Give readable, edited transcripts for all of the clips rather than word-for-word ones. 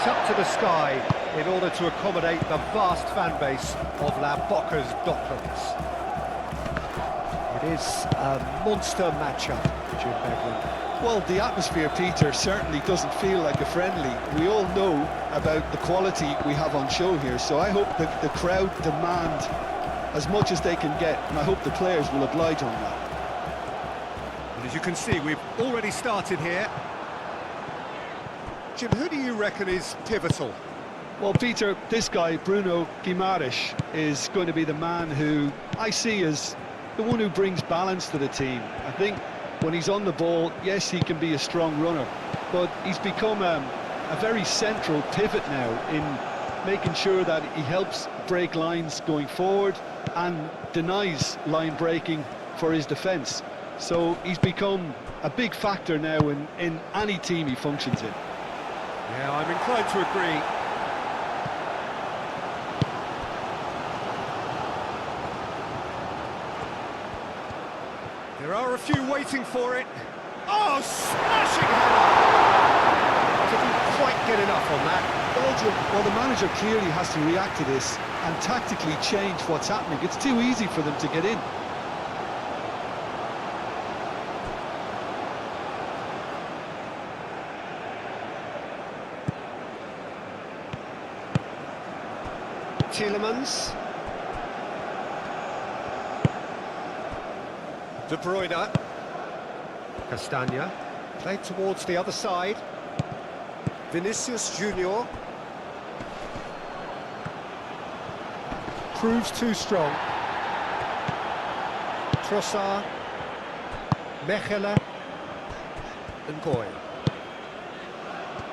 right up to the sky in order to accommodate the vast fan base of La Boca's Docklands. It is a monster matchup, Jim Beglin. Well, the atmosphere, Peter, certainly doesn't feel like a friendly. We all know about the quality we have on show here, so I hope that the crowd demand as much as they can get, and I hope the players will oblige on that. And as you can see, we've already started here. Jim, who do you reckon is pivotal? Well, Peter, this guy, Bruno Guimaraes, is going to be the man who I see as the one who brings balance to the team. I think when he's on the ball, yes, he can be a strong runner, but he's become a very central pivot now in making sure that he helps break lines going forward and denies line breaking for his defence. So he's become a big factor now in any team he functions in. Yeah, I'm inclined to agree. There are a few waiting for it. Oh, smashing header! Didn't quite get enough on that. Belgium, well, the manager clearly has to react to this and tactically change what's happening. It's too easy for them to get in. Tielemans. De Bruyne. Castagna. Played towards the other side. Vinicius Junior. Proves too strong. Trossard. Mechelen. And Goy.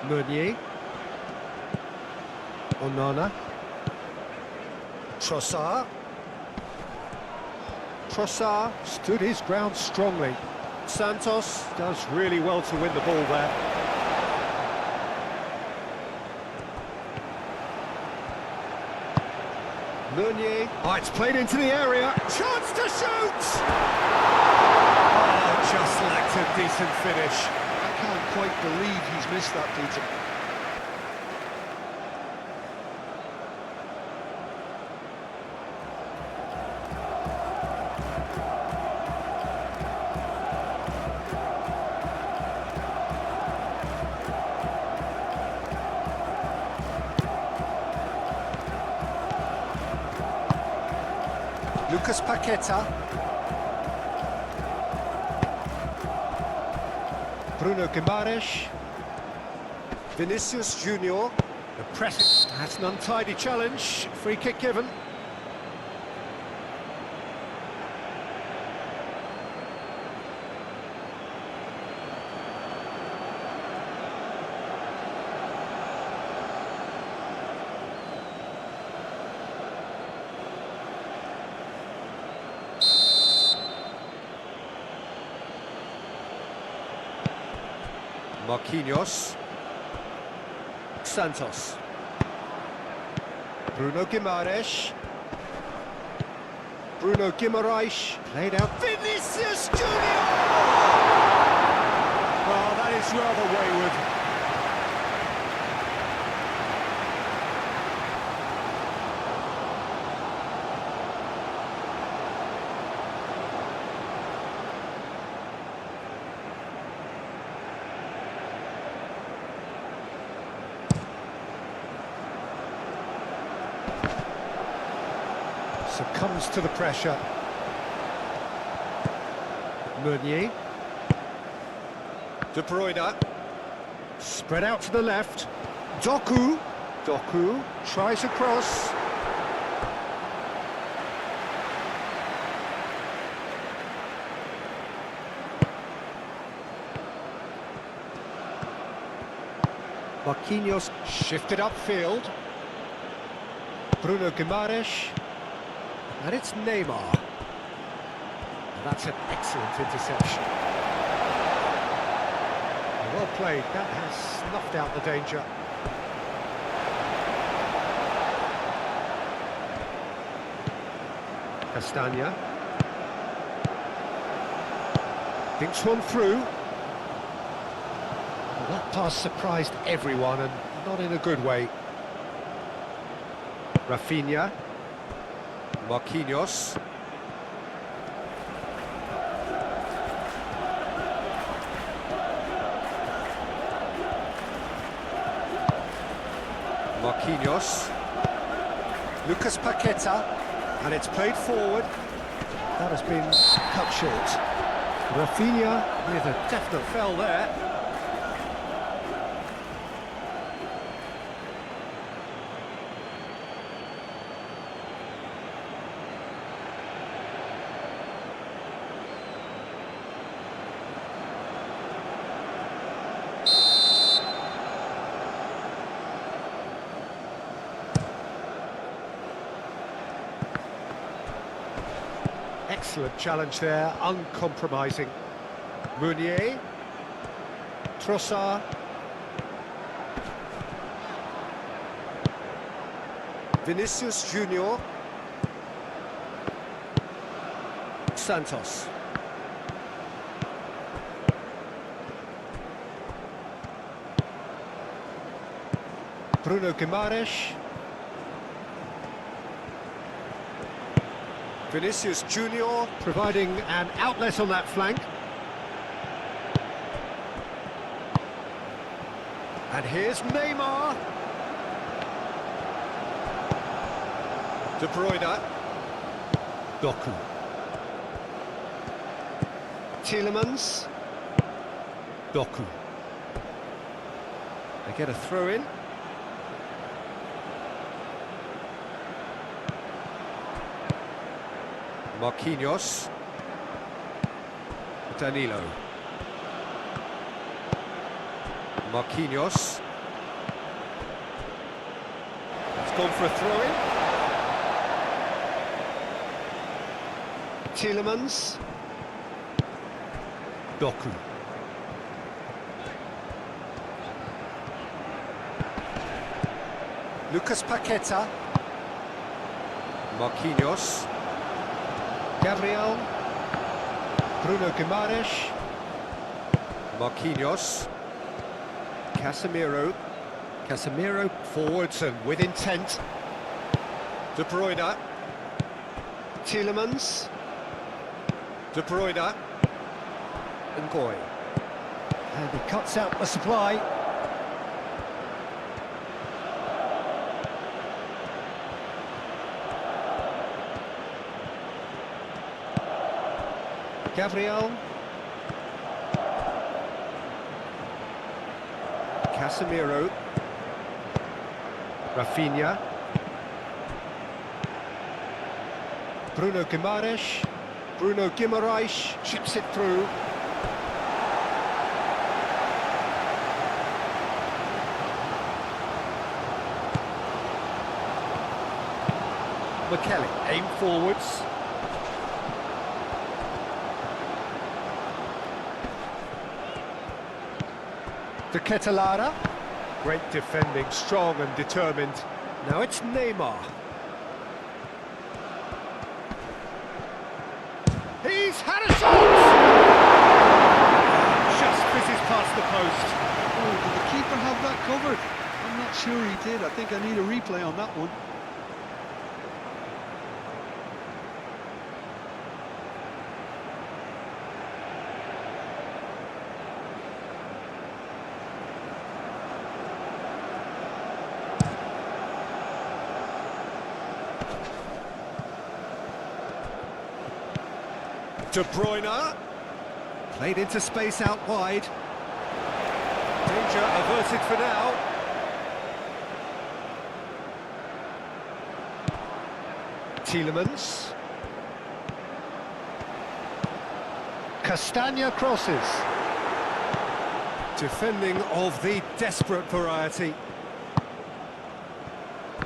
Meunier. Onana. Trossard. Trossard stood his ground strongly. Santos does really well to win the ball there. Meunier. Oh, it's played into the area. Chance to shoot! Oh, just lacked a decent finish. I can't quite believe he's missed that, Peter. Lucas Paqueta. Bruno Guimaraes. Vinicius Junior. The press. That's an untidy challenge. Free kick given. Marquinhos. Santos. Bruno Guimaraes. Bruno Guimaraes. Played out. Vinicius Junior! Well, that is rather wayward. Succumbs to the pressure. Meunier. De Bruyne. Spread out to the left. Doku. Doku tries a cross. Marquinhos shifted upfield. Bruno Guimaraes. And it's Neymar. And that's an excellent interception. Well played, that has snuffed out the danger. Castagna. Thinks one through. Well, that pass surprised everyone, and not in a good way. Rafinha. Marquinhos. Marquinhos. Lucas Paqueta. And it's played forward. That has been cut short. Rafinha with a definite foul there. Excellent challenge there, uncompromising. Meunier. Trossard. Vinicius Junior. Santos. Bruno Guimaraes. Vinicius Junior providing an outlet on that flank. And here's Neymar. De Bruyne. Doku. Tielemans. Doku. They get a throw in. Marquinhos. Danilo. Marquinhos. It's gone for a throw-in. Tielemans. Doku. Lucas Paqueta. Marquinhos. Gabriel. Bruno Guimaraes. Marquinhos. Casemiro. Casemiro forwards and with intent. De Bruyne. Tielemans. De Bruyne. Ngoy. And he cuts out the supply. Gabriel. Casemiro. Rafinha. Bruno Guimaraes. Bruno Guimaraes chips it through. McKelly aim forwards. De Ketelaere. Great defending, strong and determined. Now it's Neymar. He's had a shot! Just fizzes past the post. Oh, did the keeper have that covered? I'm not sure he did. I think I need a replay on that one. De Bruyne. Played into space out wide. Danger averted for now. Tielemans. Castagna crosses. Defending of the desperate variety.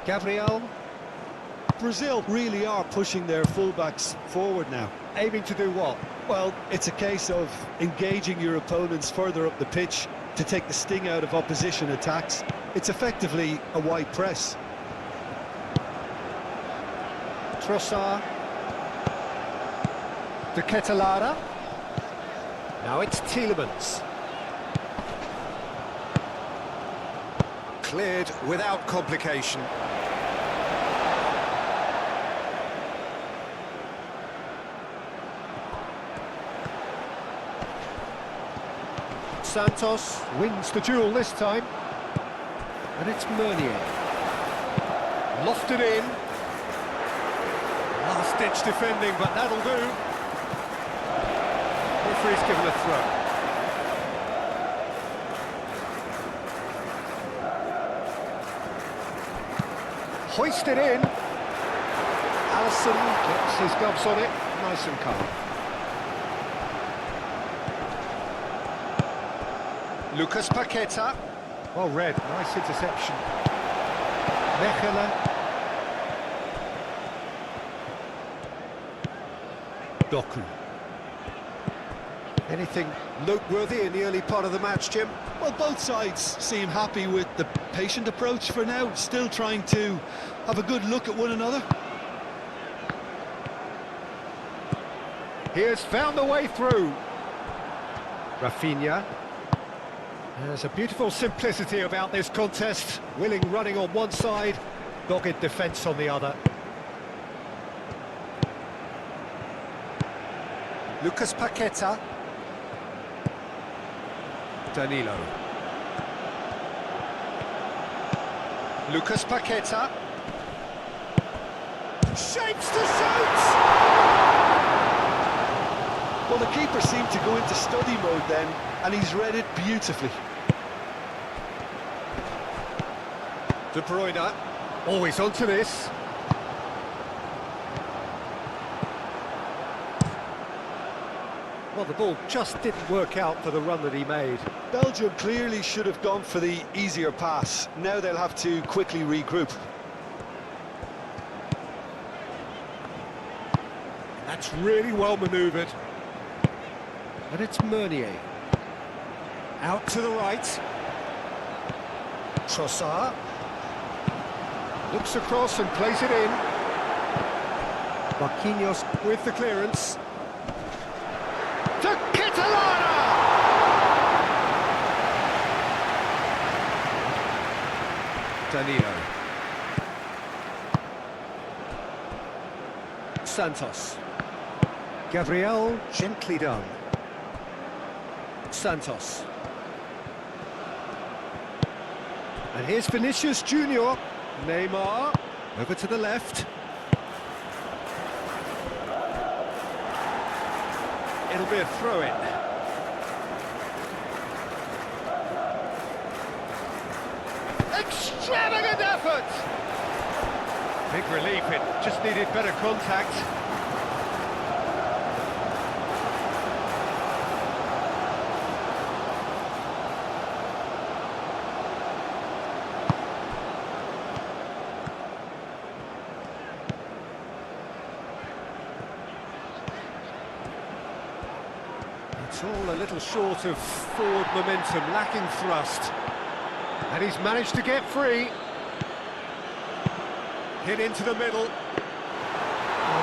Gabriel. Brazil really are pushing their fullbacks forward now. Aiming to do what? Well, it's a case of engaging your opponents further up the pitch to take the sting out of opposition attacks. It's effectively a wide press. Trossard. De Ketelaere. Now it's Tielemans. Cleared without complication. Santos wins the duel this time. And it's Meunier. Lofted in. Last-ditch defending, but that'll do. Referee's given a throw. Hoisted in. Alisson gets his gloves on it. Nice and calm. Lucas Paqueta. Well read, nice interception. Mechelen. Doku. Anything noteworthy in the early part of the match, Jim? Well, both sides seem happy with the patient approach for now, still trying to have a good look at one another. He has found a way through. Rafinha. There's a beautiful simplicity about this contest. Willing running on one side, dogged defence on the other. Lucas Paqueta. Danilo. Lucas Paqueta. Shapes to shoot! Well, the keeper seemed to go into study mode then, and he's read it beautifully. De Bruyne, always onto this. Well, the ball just didn't work out for the run that he made. Belgium clearly should have gone for the easier pass. Now they'll have to quickly regroup. That's really well manoeuvred. And it's Meunier. Out to the right. Trossard. Looks across and plays it in. Marquinhos with the clearance. To Catalana! Danilo. Santos. Gabriel, gently done. Santos. And here's Vinicius Junior. Neymar, over to the left. It'll be a throw-in. Extravagant effort! Big relief, it just needed better contact. It's all a little short of forward momentum, lacking thrust. And he's managed to get free. Hit into the middle. Oh,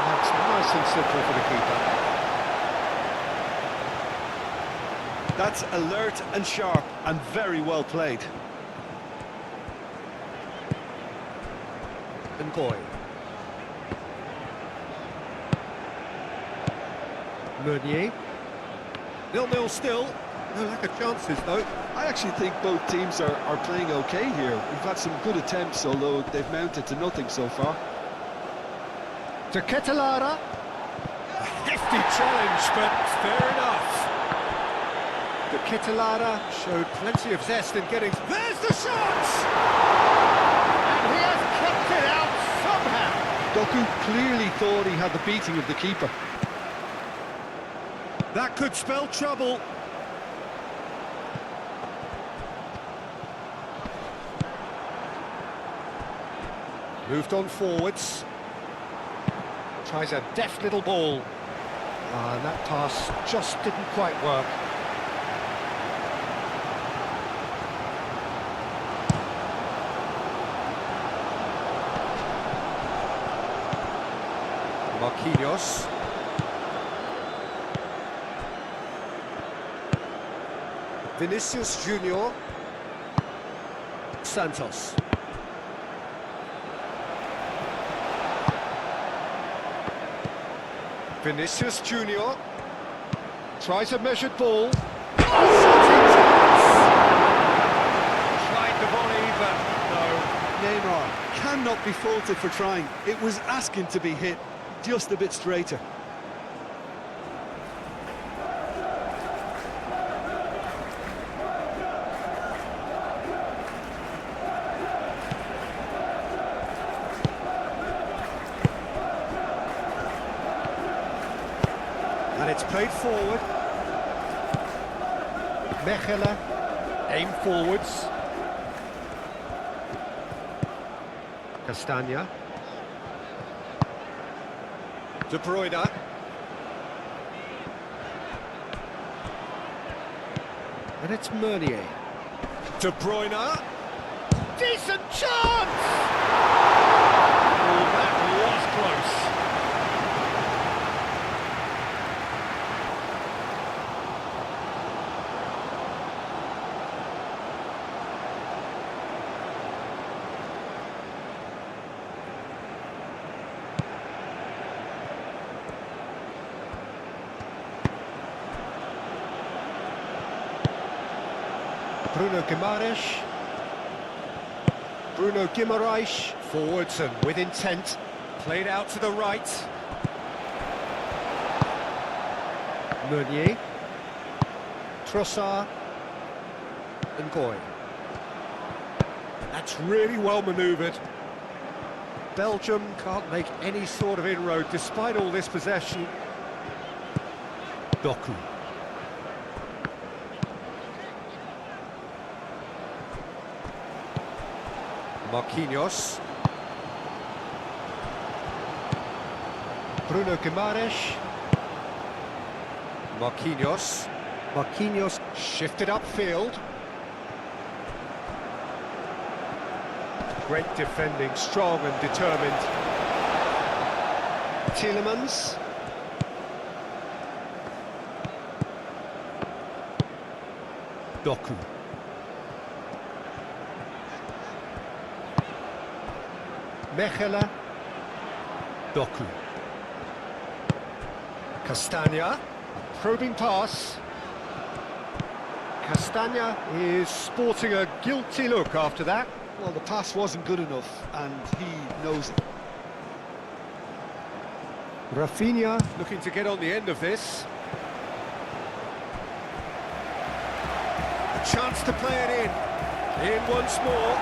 that's nice and simple for the keeper. That's alert and sharp and very well played. And Goy. Meunier. 0-0 still. No lack of chances, though. I actually think both teams are playing okay here. We've had some good attempts, although they've mounted to nothing so far. To Catalana. A hefty challenge, but fair enough. The Catalana showed plenty of zest in getting... There's the shot! And he has kept it out somehow. Doku clearly thought he had the beating of the keeper. That could spell trouble. Moved on forwards. Tries a deft little ball. And that pass just didn't quite work. Marquinhos. Vinicius Junior. Santos. Vinicius Junior tries a measured ball. Tried the volley, but no. Neymar cannot be faulted for trying. It was asking to be hit just a bit straighter. And it's played forward. Mechelen, aim forwards. Castagna. De Bruyne. And it's Meunier. De Bruyne. Decent chance! Oh, that was close. Bruno Guimaraes. Bruno Guimaraes, forwards and with intent. Played out to the right. Meunier. Trossard. And Goy. That's really well manoeuvred. Belgium can't make any sort of inroad despite all this possession. Doku. Marquinhos. Bruno Guimaraes. Marquinhos. Marquinhos shifted upfield. Great defending, strong and determined. Tielemans. Doku. Mechelen. Doku. Castagna. Probing pass. Castagna is sporting a guilty look after that. Well, the pass wasn't good enough, and he knows it. Rafinha looking to get on the end of this. A chance to play it in. In once more.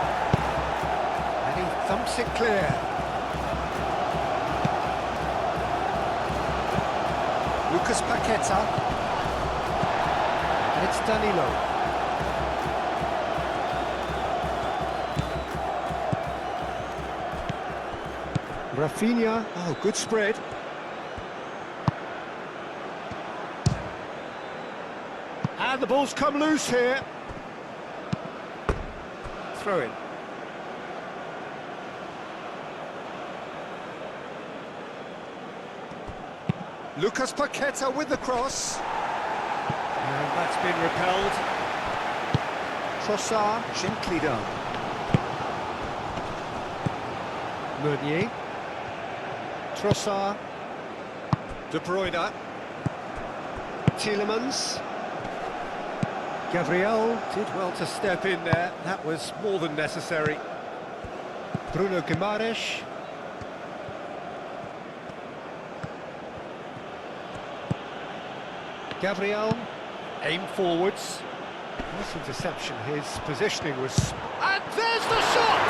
And he thumps it clear. Lucas Paqueta. And it's Danilo. Rafinha. Oh, good spread. And the ball's come loose here. Throw in. Lucas Paqueta with the cross. And that's been repelled. Trossard, gently done. Meunier. Trossard. De Bruyne. Tielemans. Gabriel did well to step in there. That was more than necessary. Bruno Guimaraes. Gabriel, aim forwards. Nice interception, his positioning was... And there's the shot!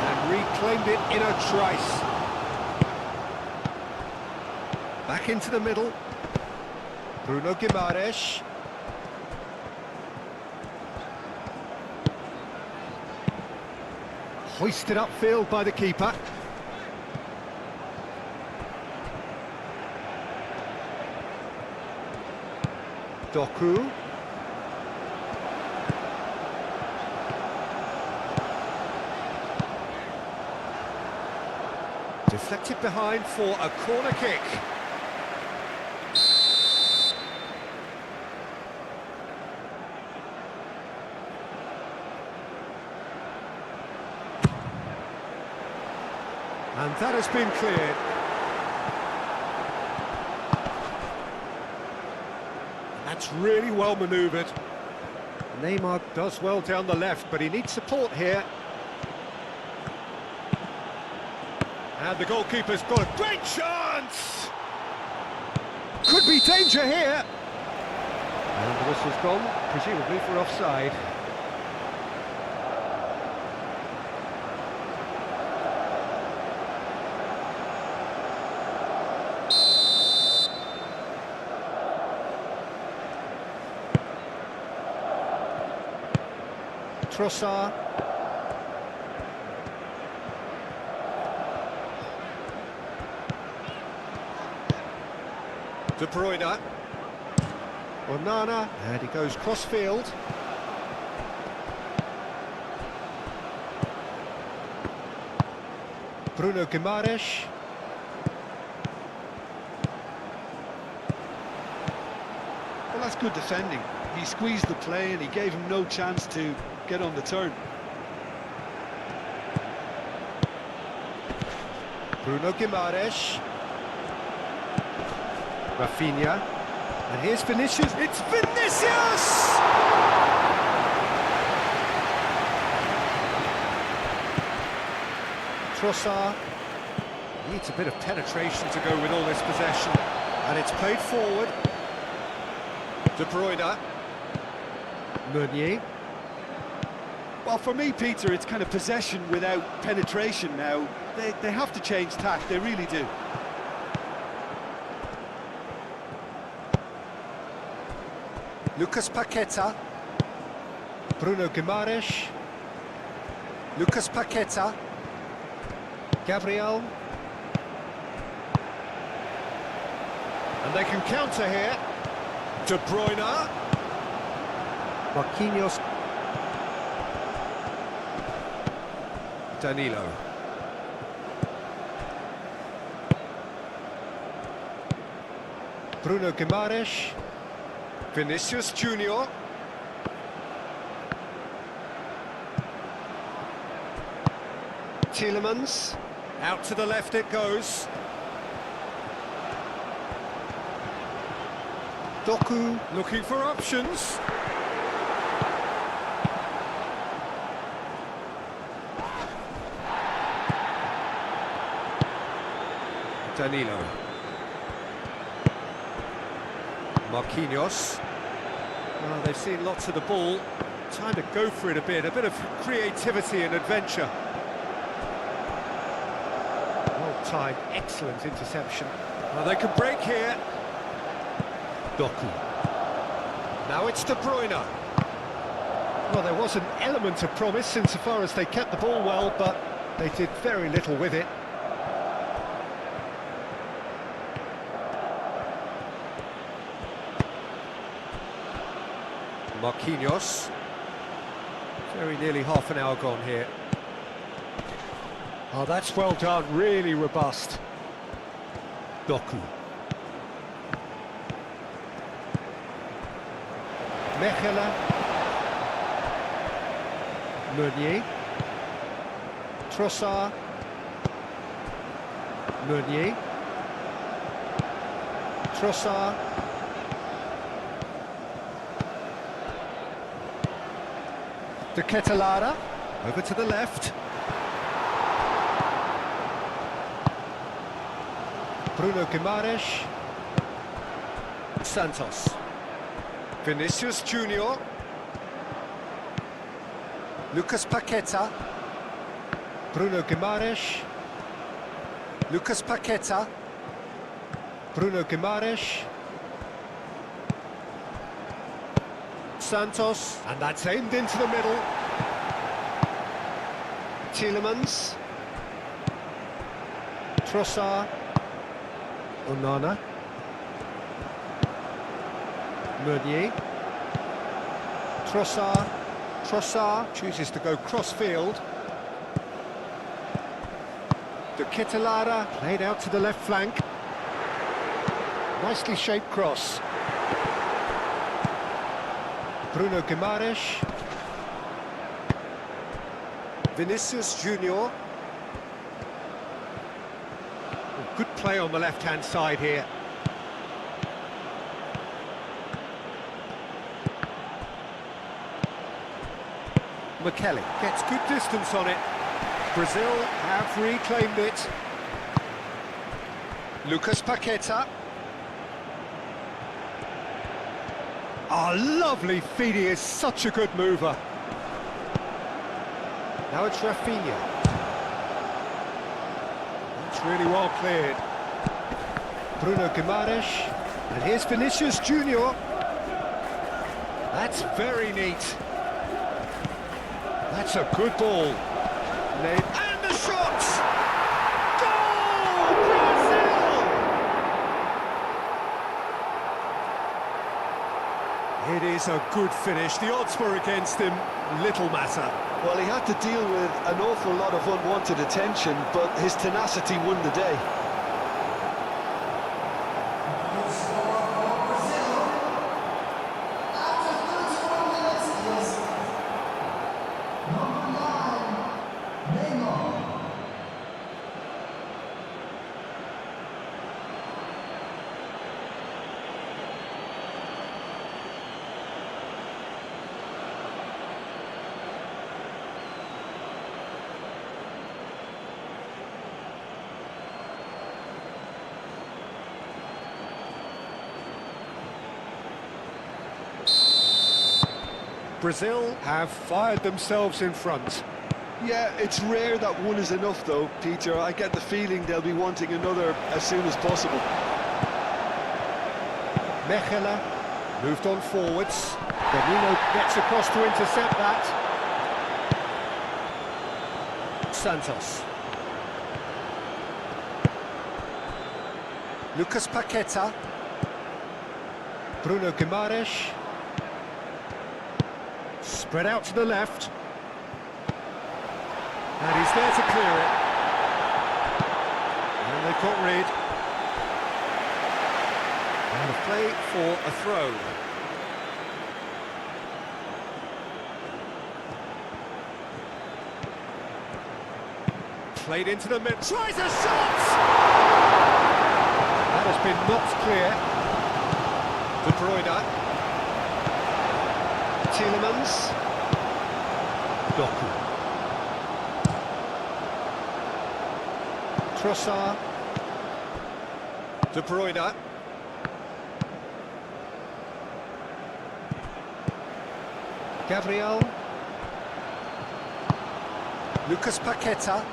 And reclaimed it in a trice. Back into the middle. Bruno Guimaraes. Hoisted upfield by the keeper. Doku. Deflected behind for a corner kick. And that has been cleared. That's really well manoeuvred. Neymar does well down the left, but he needs support here. And the goalkeeper's got a great chance! Could be danger here! And the whistle's gone, presumably for offside. Trossard. De Bruyne. Onana, and he goes cross-field. Bruno Guimaraes. Well, that's good defending. He squeezed the play and he gave him no chance to get on the turn. Bruno Guimaraes. Rafinha. And here's Vinicius. It's Vinicius! Trossard. Needs a bit of penetration to go with all this possession. And it's played forward. De Bruyne. Meunier. Well, for me, Peter, it's kind of possession without penetration now. They have to change tack, they really do. Lucas Paqueta. Bruno Guimaraes. Lucas Paqueta. Gabriel. And they can counter here. De Bruyne. Marquinhos. Danilo. Bruno Guimaraes. Vinicius Junior. Tielemans. Out to the left it goes. Doku looking for options. Danilo. Marquinhos. Well, they've seen lots of the ball. Time to go for it a bit of creativity and adventure. Well-timed, excellent interception. Well, they can break here. Doku. Now it's De Bruyne. Well, there was an element of promise insofar as they kept the ball well, but they did very little with it. Marquinhos. Very nearly half an hour gone here. Oh, that's well done, really robust. Doku. Mechelen. Meunier. Trossard. Meunier. Trossard. De Ketelaere, over to the left. Bruno Guimaraes. Santos. Vinicius Junior. Lucas Paqueta. Bruno Guimaraes. Lucas Paqueta. Bruno Guimaraes. Santos, and that's aimed into the middle. Tielemans. Trossard. Onana. Meunier. Trossard. Trossard chooses to go cross-field. De Ketelaere played out to the left flank. Nicely shaped cross. Bruno Guimaraes. Vinicius Junior. Good play on the left-hand side here. McKelly gets good distance on it. Brazil have reclaimed it. Lucas Paqueta. Oh, lovely feed, he is such a good mover. Now it's Rafinha. That's really well cleared. Bruno Guimaraes. And here's Vinicius Junior. That's very neat. That's a good ball. And the shot! Goal! Brazil! It is a good finish. The odds were against him. Little matter. Well, he had to deal with an awful lot of unwanted attention, but his tenacity won the day. Brazil have fired themselves in front. Yeah, it's rare that one is enough though, Peter. I get the feeling they'll be wanting another as soon as possible. Mechela moved on forwards. Firmino gets across to intercept that. Santos. Lucas Paqueta. Bruno Guimaraes. Spread out to the left. And he's there to clear it. And they've got rid. And a play for a throw. Played into the middle. Tries a shot! That has been knocked clear. De Bruyne. Tielemans. Doku. Trossard. De Bruyne. Gabriel. Lucas Paqueta.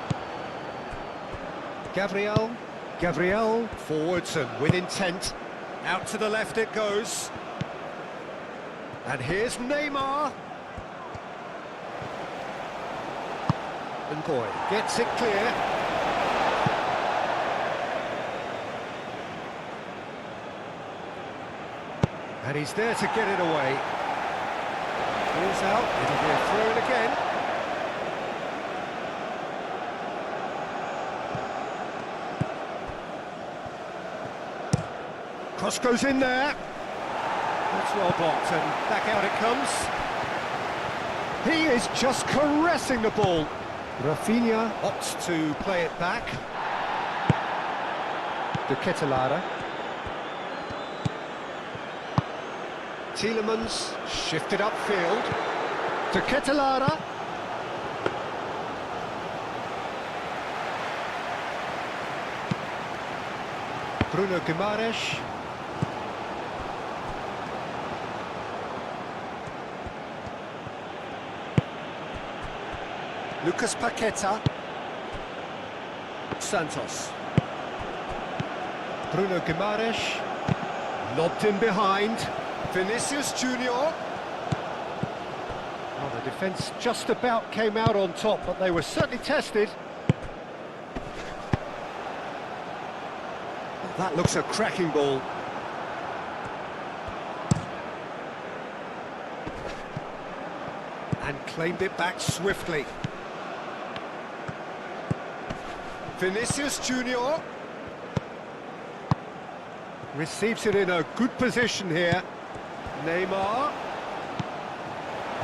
Gabriel forwards and with intent. Out to the left it goes. And here's Neymar. And boy, gets it clear. And he's there to get it away. Ball's out, it'll be a throw-in again. Cross goes in there. That's well blocked, and back out it comes. He is just caressing the ball. Rafinha opts to play it back. De Ketelaere. Tielemans shifted upfield. De Ketelaere. Bruno Guimaraes. Lucas Paqueta. Santos. Bruno Guimaraes. Lobbed in behind. Vinicius Junior. Well, the defence just about came out on top, but they were certainly tested. That looks a cracking ball. And claimed it back swiftly. Vinicius Junior receives it in a good position here. Neymar.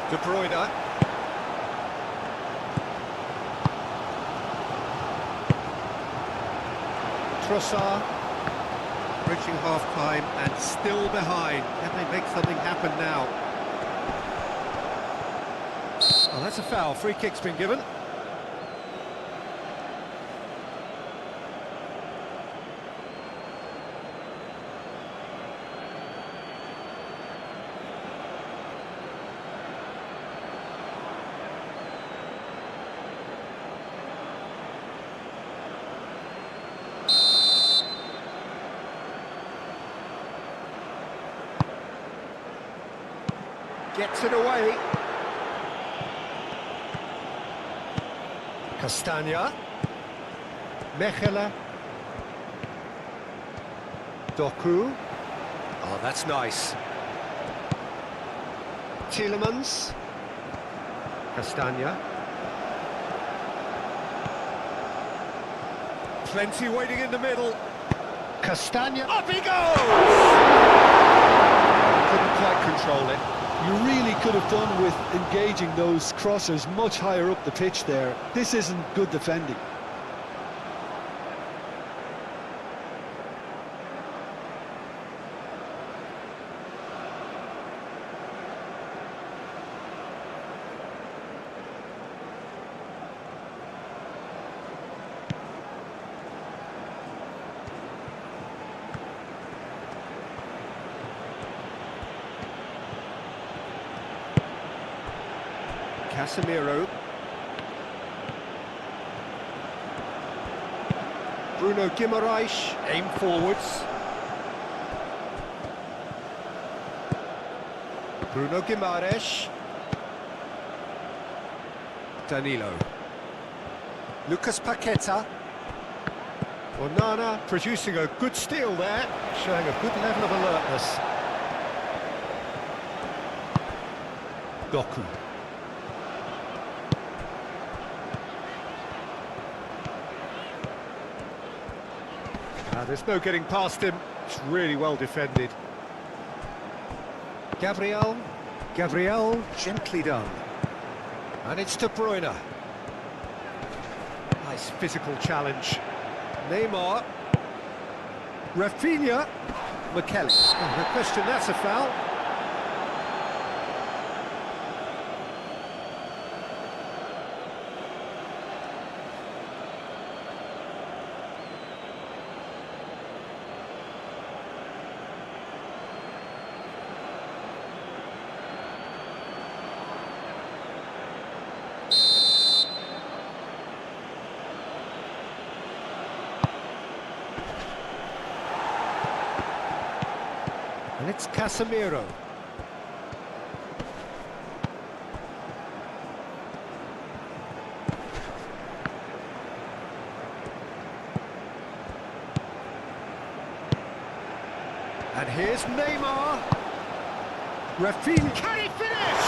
De Bruyne. Trossard, reaching half-time and still behind. Can they make something happen now? Oh, that's a foul. Free kick's been given. Gets it away. Castagna. Mechele. Doku. Oh, that's nice. Tielemans. Castagna. Plenty waiting in the middle. Castagna. Up he goes! Couldn't quite control it. You really could have done with engaging those crossers much higher up the pitch there. This isn't good defending. Casemiro. Bruno Guimaraes, aim forwards. Bruno Guimaraes. Danilo. Lucas Paqueta. Onana producing a good steal there, showing a good level of alertness. Doku. There's no getting past him. It's really well defended. Gabriel, gently done. And it's De Bruyne. Nice physical challenge. Neymar. Rafinha. Mechele. Oh, no question, that's a foul. And it's Casemiro. And here's Neymar. Rafinha. Can he finish?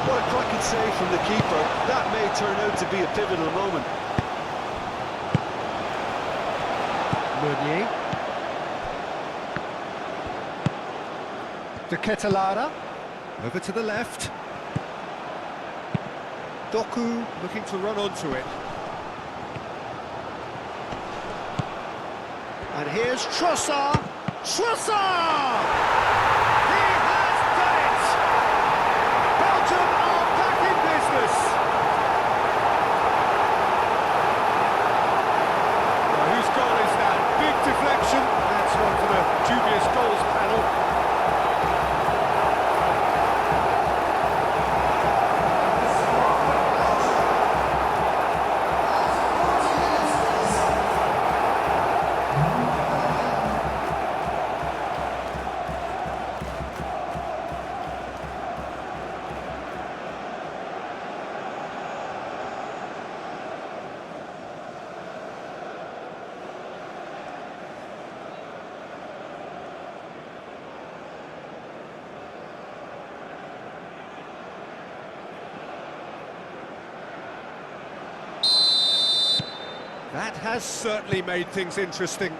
What a cracking save from the keeper. That may turn out to be a pivotal moment. Meunier. De Ketelara. Over to the left. Doku looking to run onto it. And here's Trossard. Trossard! He has done it! Belgium are back in business. Now, whose goal is that? Big deflection. That's one for the dubious goals panel. That has certainly made things interesting.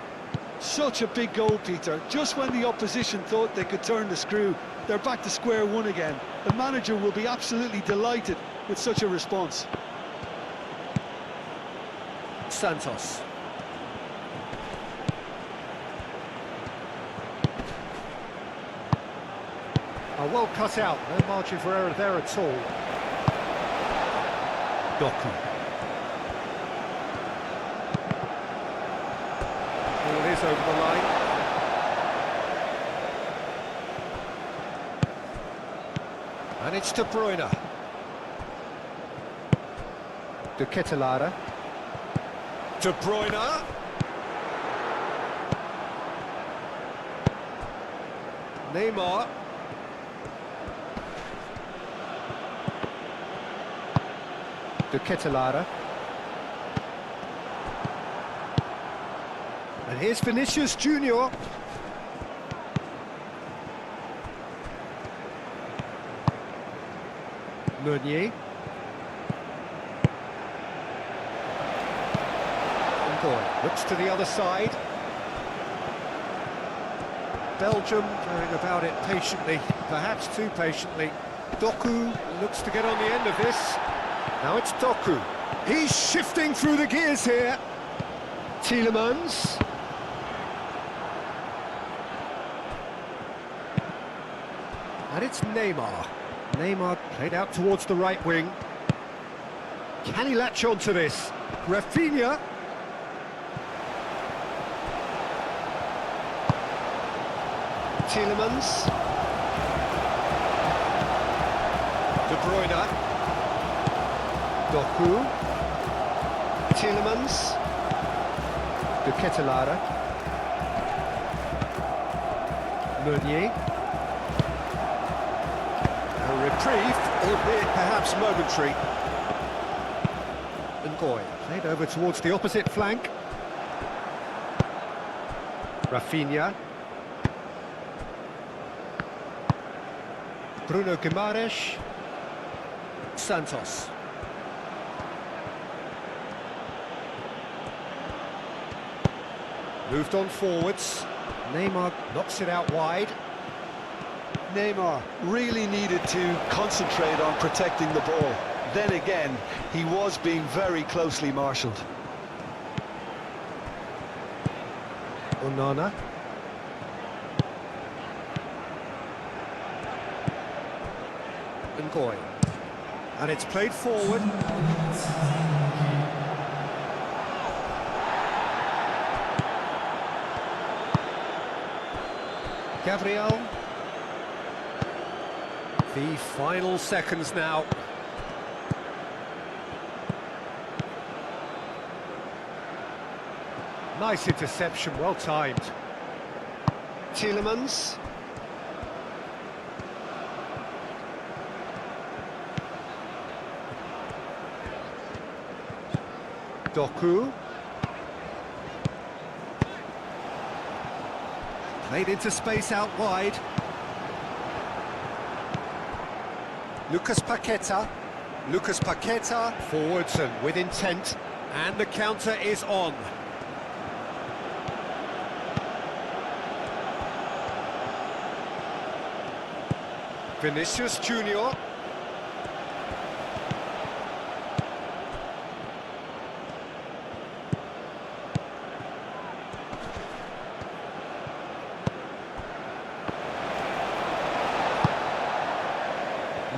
Such a big goal, Peter. Just when the opposition thought they could turn the screw, they're back to square one again. The manager will be absolutely delighted with such a response. Santos. Oh, well cut out, no margin for error there at all. Doku. Ball is over the line. And it's De Bruyne. De Ketelaere. De Bruyne. Neymar. De Ketelaere. And here's Vinicius Junior. Meunier. And Boy looks to the other side. Belgium going about it patiently, perhaps too patiently. Doku looks to get on the end of this. Now it's Doku. He's shifting through the gears here. Tielemans. And it's Neymar. Neymar played out towards the right wing. Can he latch on to this? Rafinha. Tielemans. De Bruyne. Doku. Tielemans. De Ketelaere. Meunier. A reprieve, albeit perhaps momentary. Ngoy played over towards the opposite flank. Rafinha. Bruno Guimaraes. Santos. Moved on forwards. Neymar knocks it out wide. Neymar really needed to concentrate on protecting the ball. Then again, he was being very closely marshalled. Onana. Ngoy. And it's played forward. Gabriel. The final seconds now. Nice interception, well timed. Tielemans. Doku. Played into space out wide. Lucas Paqueta. Lucas Paqueta. Forwards and with intent. And the counter is on. Vinicius Junior.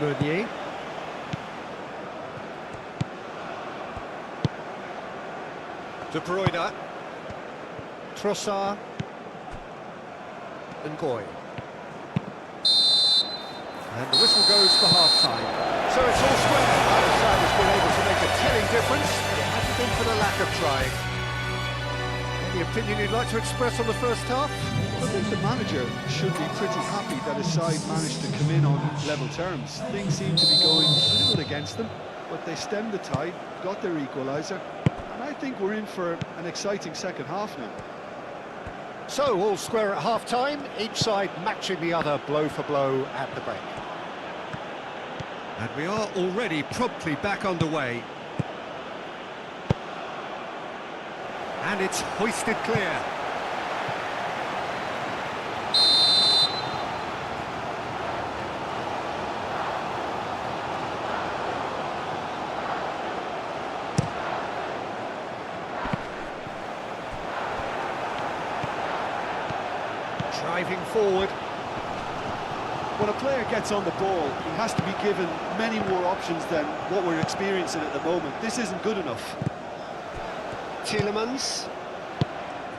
Meunier. De Bruyne. Trossard. Ngoy. And the whistle goes for half-time. So it's all square. Either side has been able to make a telling difference. It hasn't been for the lack of trying. Any opinion you'd like to express on the first half? I think the manager should be pretty happy that his side managed to come in on level terms. Things seem to be going a little against them, but they stemmed the tide, got their equaliser, and I think we're in for an exciting second half now. So, all square at half-time, each side matching the other blow for blow at the break. And we are already promptly back underway. And it's hoisted clear. driving forward. When a player gets on the ball, he has to be given many more options than what we're experiencing at the moment. This isn't good enough. Tielemans.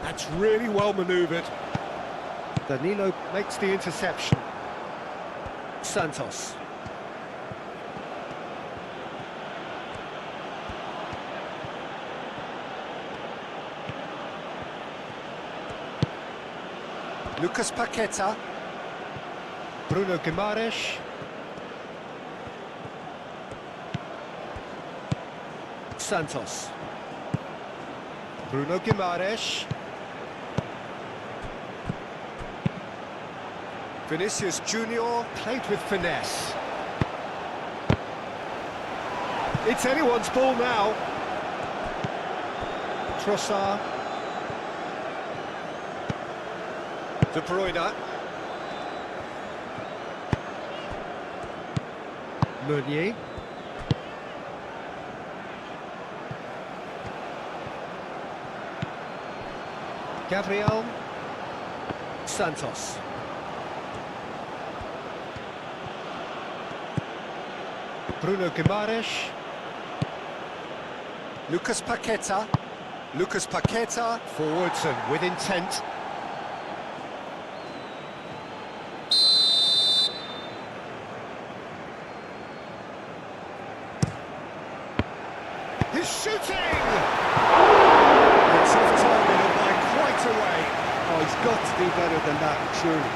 That's really well manoeuvred. Danilo makes the interception. Santos. Lucas Paqueta. Bruno Guimaraes. Santos. Bruno Guimaraes. Vinicius Junior played with finesse. It's anyone's ball now. Trossard. De Bruyne. Meunier. Gabriel. Santos. Bruno Guimaraes. Lucas Paqueta. Lucas Paqueta forwards and with intent. He's shooting! It's off target and by quite a way. Oh, he's got to do better than that, surely.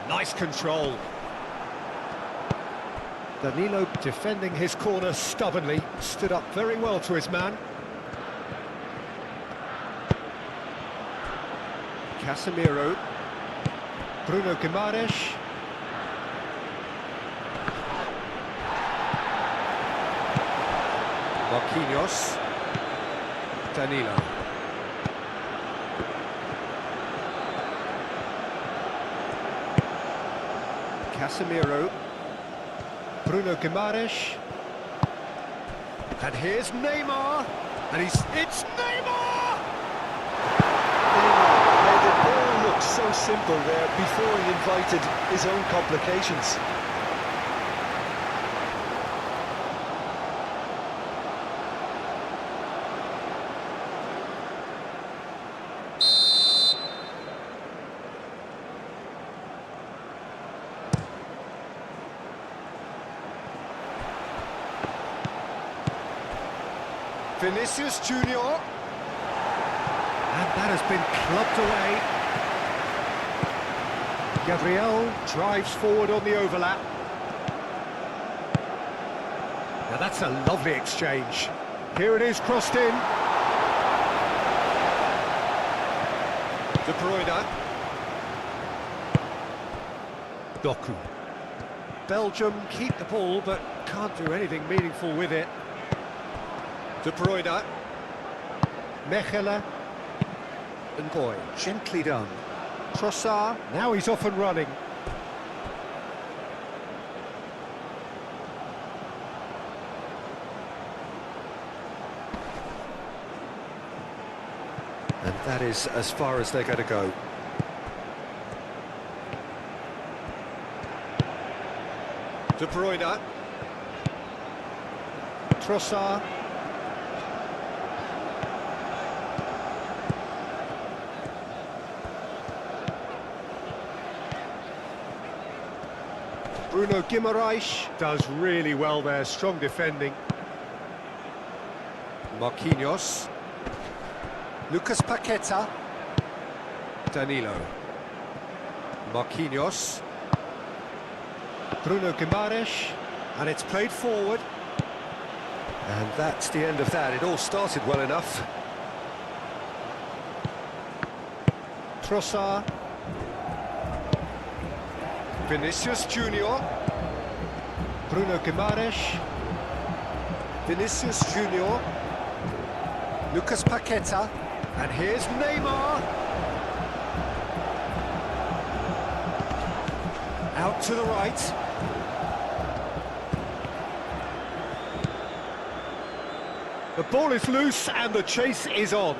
Nice control. Danilo defending his corner stubbornly, stood up very well to his man. Casemiro. Bruno Guimaraes. Marquinhos. Danilo. Casemiro. Bruno Guimaraes. And here's Neymar. And it's Neymar! Made it all look so simple there before he invited his own complications. Vinicius Junior. And that has been clubbed away. Gabriel drives forward on the overlap. Now that's a lovely exchange. Here it is, crossed in. De Bruyne. Doku. Belgium keep the ball, but can't do anything meaningful with it. De Bruyne. Mechelen. And boy, gently done. Trossard, now he's off and running. And that is as far as they're going to go. De Bruyne. Trossard. Bruno Guimaraes does really well there, strong defending. Marquinhos. Lucas Paqueta. Danilo. Marquinhos. Bruno Guimaraes. And it's played forward. And that's the end of that. It all started well enough. Trossard. Vinicius Junior. Bruno Guimaraes. Vinicius Junior. Lucas Paqueta. And here's Neymar. Out to the right. The ball is loose and the chase is on.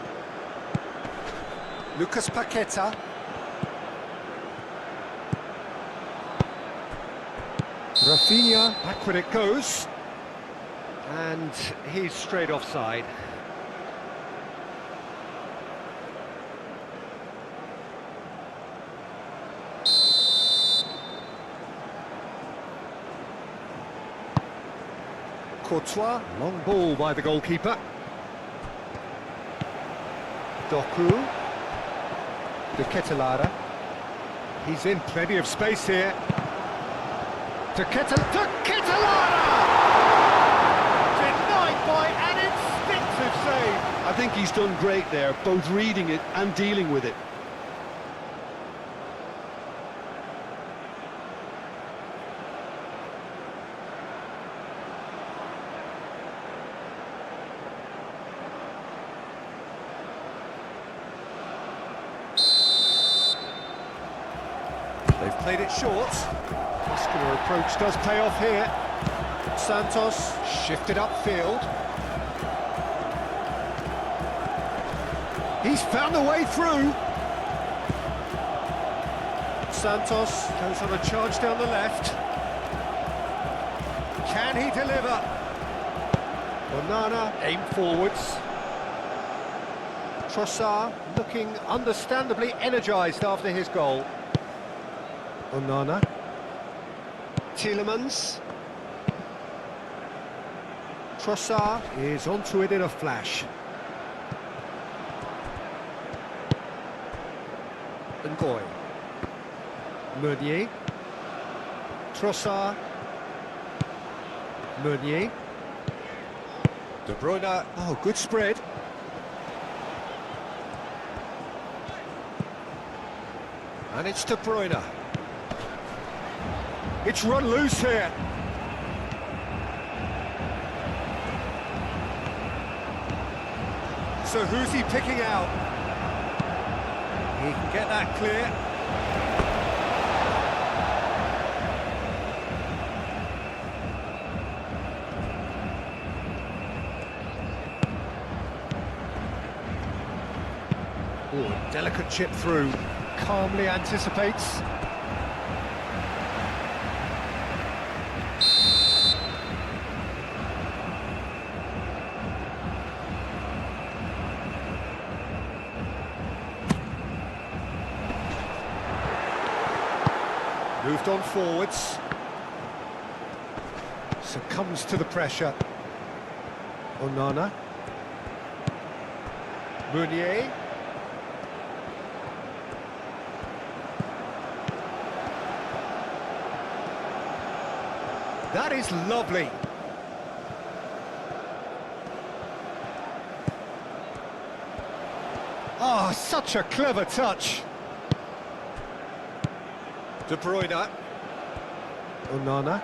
Lucas Paqueta. Rafinha, back when it goes. And he's straight offside. Courtois, long ball by the goalkeeper. Doku. De Ketelaere. He's in plenty of space here. De Ketelaere! Denied by an instinctive save. I think he's done great there, both reading it and dealing with it. They've played it short. Muscular approach does pay off here. Santos shifted upfield. He's found a way through. Santos goes on a charge down the left. Can he deliver? Onana aim forwards. Trossard looking understandably energised after his goal. Onana. Tielemans. Trossard is onto it in a flash. Ngoy. Meunier. Trossard. Meunier. De Bruyne. Oh, good spread. And it's De Bruyne. It's run loose here. So who's he picking out? He can get that clear. Oh, delicate chip through. Calmly anticipates. Moved on forwards. Succumbs to the pressure. Onana. Meunier. That is lovely. Oh, such a clever touch. De Bruyne. Onana.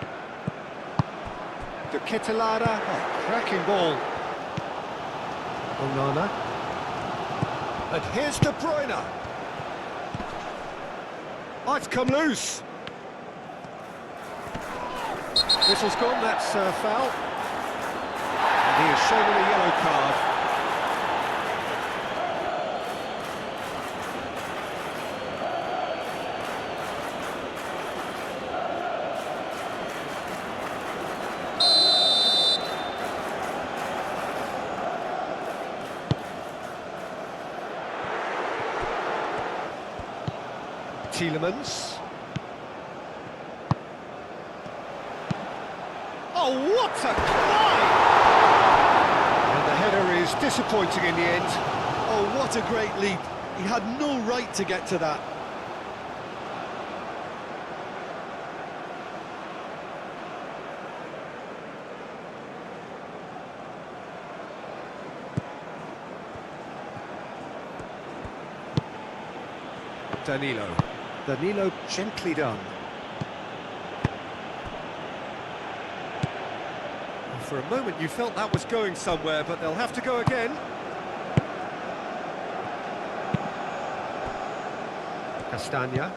De Ketelaere. Oh, cracking ball. Onana. And here's De Bruyne. Oh, it's come loose. Whistle's gone, that's foul. And he is shown a yellow card. Tielemans. Oh, what a climb! And the header is disappointing in the end. Oh, what a great leap. He had no right to get to that. Danilo gently done. For a moment you felt that was going somewhere, but they'll have to go again. Castagna.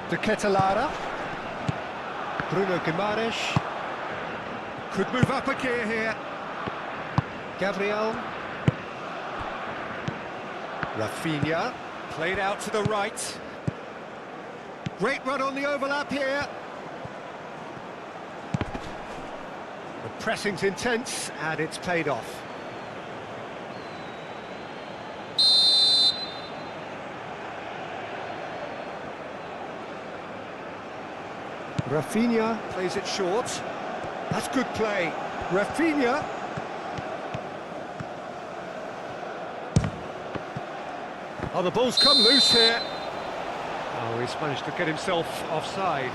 De Ketelara. Bruno Guimaraes. Could move up a gear here. Gabriel. Rafinha. Played out to the right. Great run on the overlap here. The pressing's intense and it's paid off. Rafinha plays it short. That's good play. Rafinha. Oh, the ball's come loose here. Oh, he's managed to get himself offside.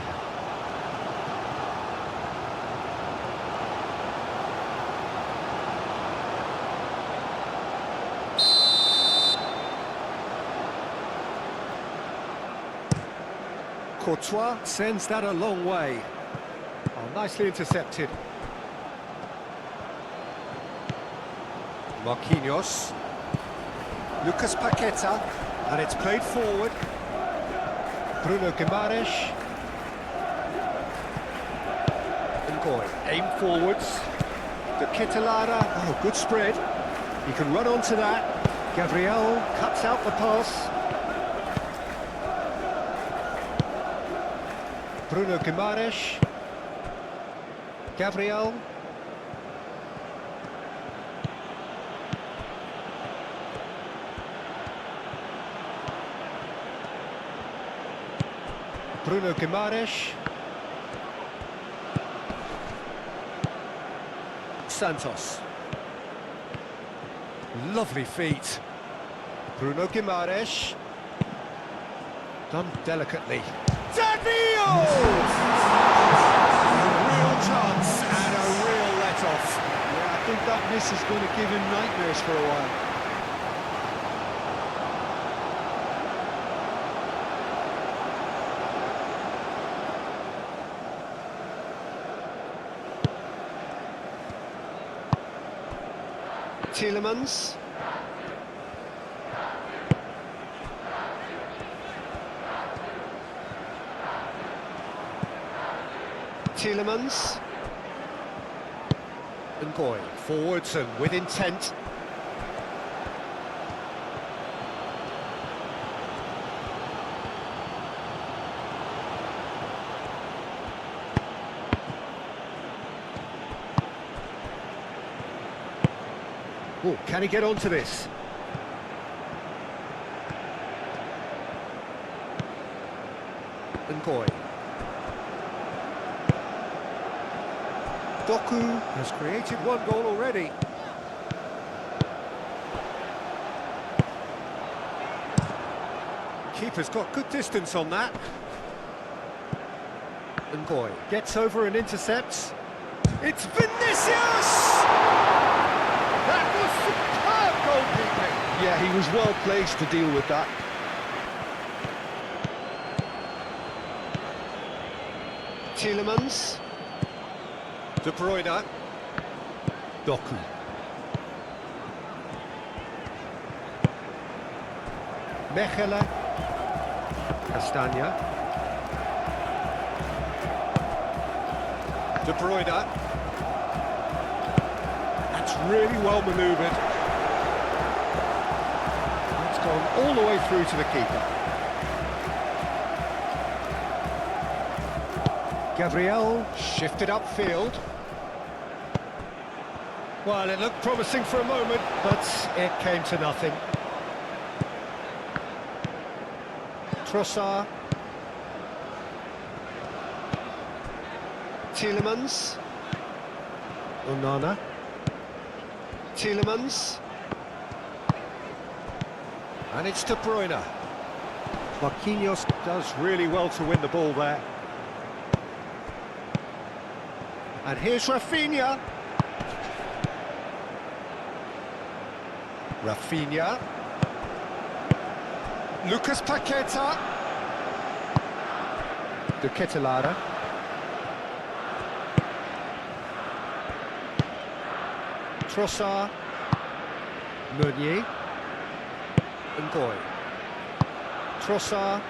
Courtois sends that a long way. Oh, nicely intercepted. Marquinhos. Lucas Paqueta. And it's played forward. Bruno Guimaraes. Ngoy. Aim forwards. De Ketelara. Oh, good spread. He can run onto that. Gabriel cuts out the pass. Bruno Guimaraes. Gabriel. Bruno Guimaraes. Santos. Lovely feet. Bruno Guimaraes. Done delicately. Davio! A real chance and a real let-off. Yeah, I think that miss is going to give him nightmares for a while. Tielemans. Tielemans. Ngoy forwards and with intent. Oh, can he get onto this? Ngoy. Doku has created one goal already. Keeper's got good distance on that. Ngoy gets over and intercepts. It's Vinicius! That was superb goalkeeping. Yeah, he was well placed to deal with that. Tielemans. De Bruyne. Doku. Mechelen. Castagna. De Bruyne. That's really well manoeuvred. It's gone all the way through to the keeper. Gabriel shifted upfield. Well, it looked promising for a moment, but it came to nothing. Trossard. Tielemans. Onana. Tielemans. And it's De Bruyne. Marquinhos does really well to win the ball there. And here's Rafinha. Rafinha. Lucas Paqueta. De Ketelara. Trossard, Meunier, Ngoy, Trossard,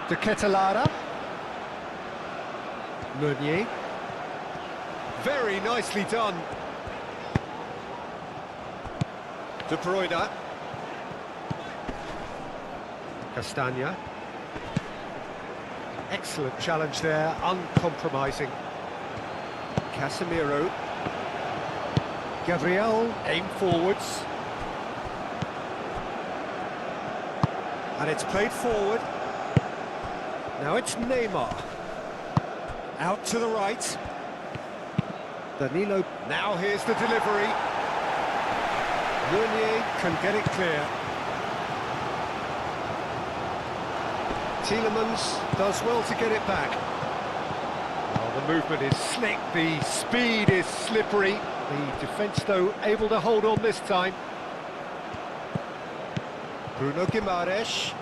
De Ketelara, Meunier, very nicely done. De Bruyne, Castagna. Excellent challenge there, uncompromising. Casemiro. Gabriel, aim forwards. And it's played forward. Now it's Neymar. Out to the right. Danilo. Now here's the delivery. Meunier can get it clear. Tielemans does well to get it back. Well, the movement is slick, the speed is slippery. The defence, though, able to hold on this time. Bruno Guimaraes.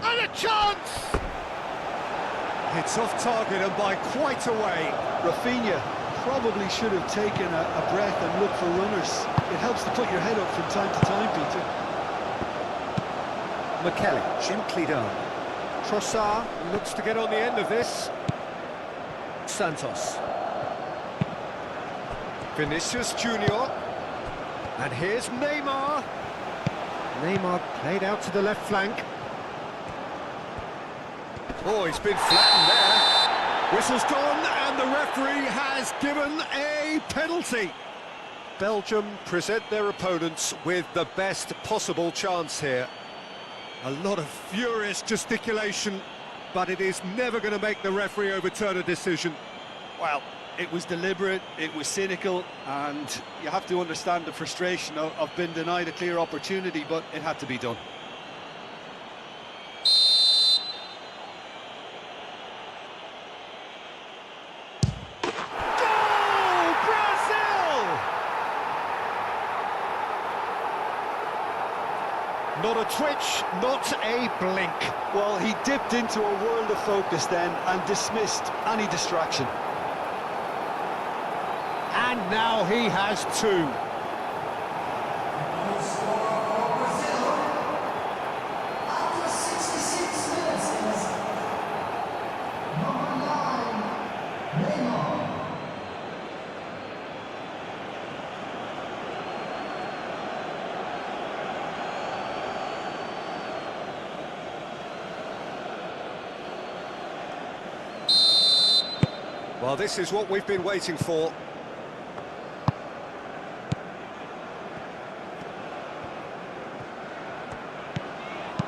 And a chance! It's off target and by quite a way. Rafinha probably should have taken a breath and looked for runners. It helps to put your head up from time to time, Peter. McKelly, gently done. Trossard looks to get on the end of this. Santos. Vinicius Junior. And here's Neymar. Neymar played out to the left flank. Oh, he's been flattened there. Whistle's gone, and the referee has given a penalty. Belgium present their opponents with the best possible chance here. A lot of furious gesticulation, but it is never going to make the referee overturn a decision. Well, it was deliberate, it was cynical, and you have to understand the frustration of being denied a clear opportunity, but it had to be done. Not a twitch, not a blink. Well, he dipped into a world of focus then and dismissed any distraction. And now he has two. After 66 minutes is number 9, Neymar. Well, this is what we've been waiting for.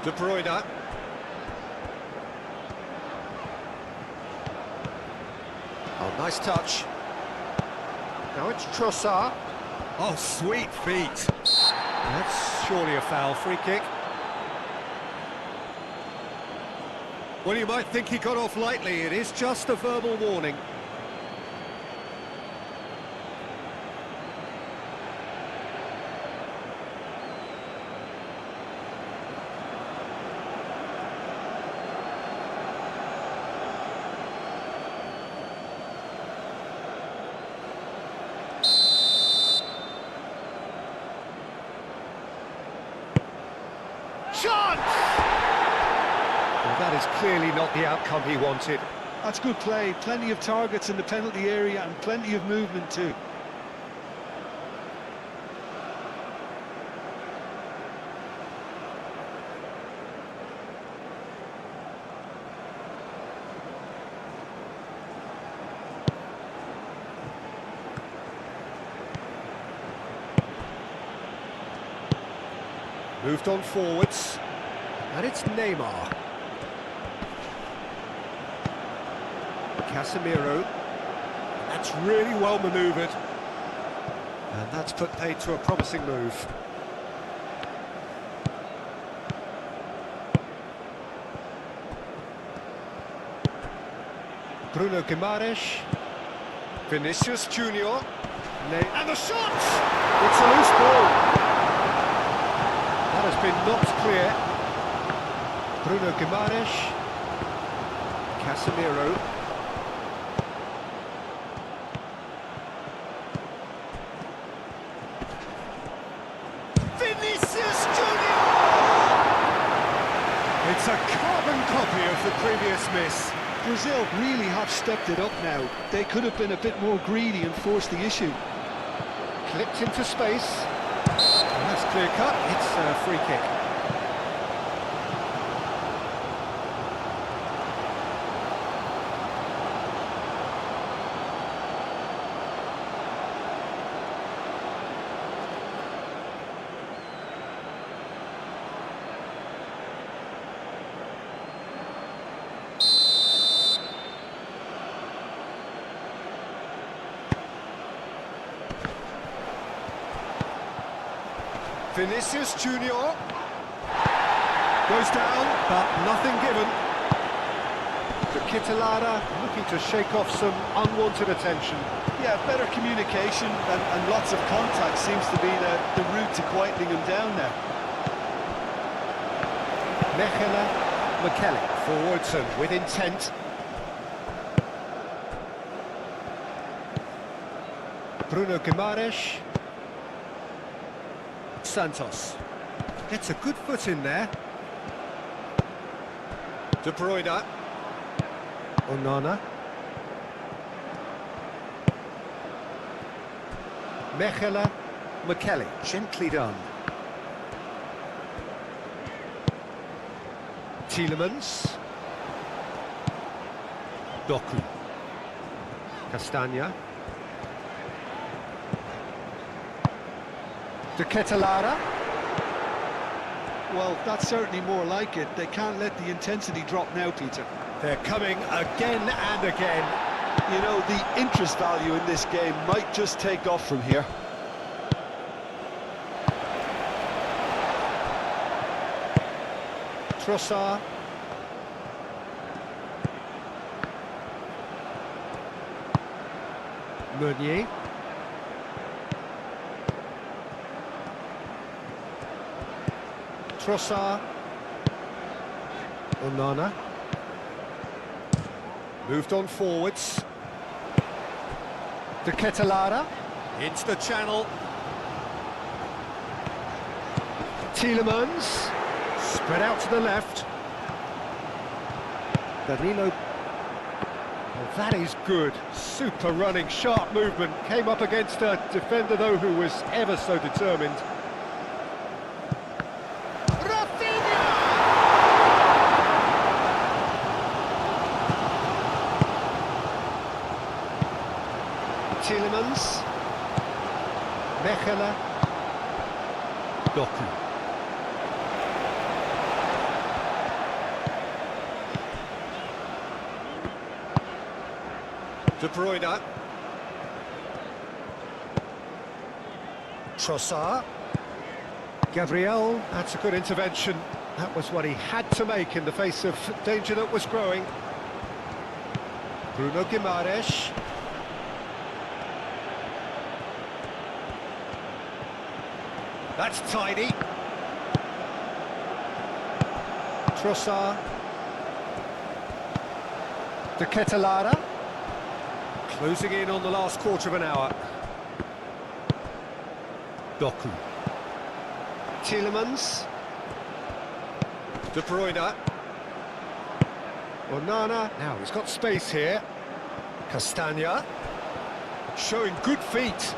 De Bruyne. Oh, nice touch. Now it's Trossard. Oh, sweet feet. That's surely a foul. Free kick. Well, you might think he got off lightly. It is just a verbal warning. Chance! Well, that is clearly not the outcome he wanted. That's good play, plenty of targets in the penalty area and plenty of movement too. Moved on forwards, and it's Neymar. Casemiro, that's really well manoeuvred, and that's put paid to a promising move. Bruno Guimaraes, Vinicius Junior, And the shot! It's a loose ball. That has been knocked clear. Bruno Guimaraes. Casemiro. Vinicius Junior! It's a carbon copy of the previous miss. Brazil really have stepped it up now. They could have been a bit more greedy and forced the issue. Clipped into space. And that's clear cut. It's a free kick. Vinicius Junior goes down, but nothing given. The Kitalara looking to shake off some unwanted attention. Yeah, better communication and lots of contact seems to be the route to quietening him down now. Mekele forwards and with intent. Bruno Guimaraes. Santos gets a good foot in there. De Bruyne. Onana. Mekele, gently done. Tielemans. Doku. Castagna. De Kitalara. Well, that's certainly more like it. They can't let the intensity drop now, Peter. They're coming again and again. You know, the interest value in this game might just take off from here. Trossard. Meunier. Trossard. Onana. Moved on forwards. De Kitalara. Into the channel. Tielemans. Spread out to the left. Danilo. Oh, that is good. Super running, sharp movement. Came up against a defender, though, who was ever so determined. Tielemans. Mekele. Doku. De Bruyne. Trossard. Gabriel, that's a good intervention. That was what he had to make in the face of danger that was growing. Bruno Guimaraes. That's tidy. Trossard. De Kitalara. Closing in on the last quarter of an hour. Doku. Tielemans. De Bruyne. Onana. Now he's got space here. Castagna. Showing good feet.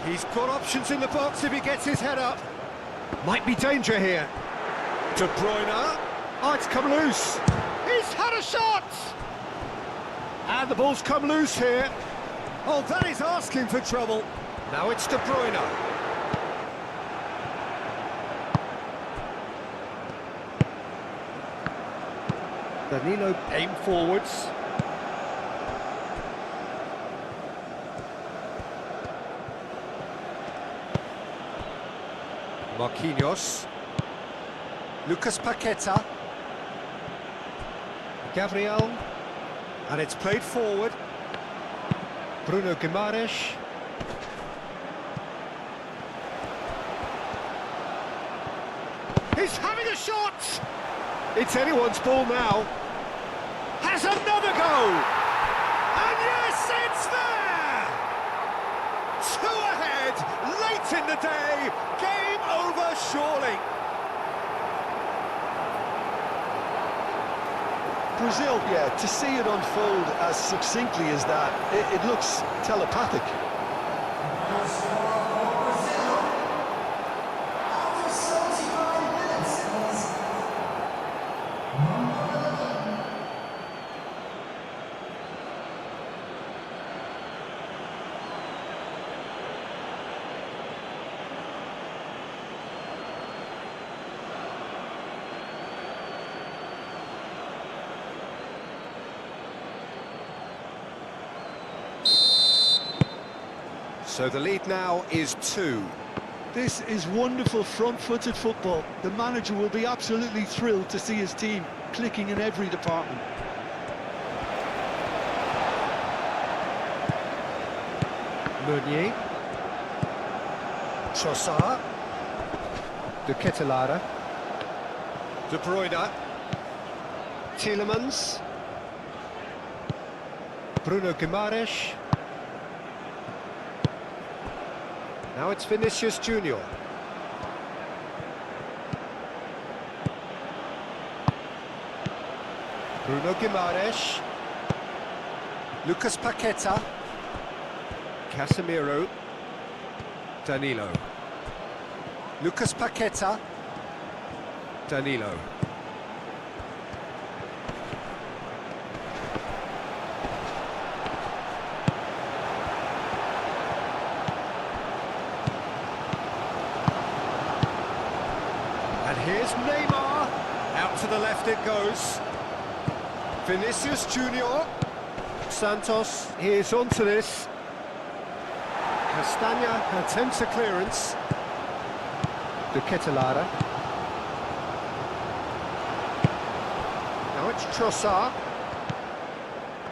He's got options in the box if he gets his head up. Might be danger here. De Bruyne. Oh, it's come loose. He's had a shot! And the ball's come loose here. Oh, that is asking for trouble. Now it's De Bruyne. Danilo aim forwards. Marquinhos. Lucas Paqueta. Gabriel. And it's played forward. Bruno Guimaraes. He's having a shot! It's anyone's ball now. Has another go! And yes, it's there! 2 ahead, late in the day, game over surely. Brazil, yeah, to see it unfold as succinctly as that, it looks telepathic. The score for Brazil after 75 minutes is number 11. So the lead now is 2. This is wonderful front-footed football. The manager will be absolutely thrilled to see his team clicking in every department. Meunier. Trossard. De Ketelaere. De Bruyne. Tielemans. Bruno Guimaraes. Now it's Vinicius Junior. Bruno Guimaraes. Lucas Paqueta. Casemiro. Danilo. Lucas Paqueta. Danilo. And here's Neymar. Out to the left it goes. Vinicius Junior. Santos, he is onto this. Castagna attempts a clearance. De Ketelaere. Now it's Trossard.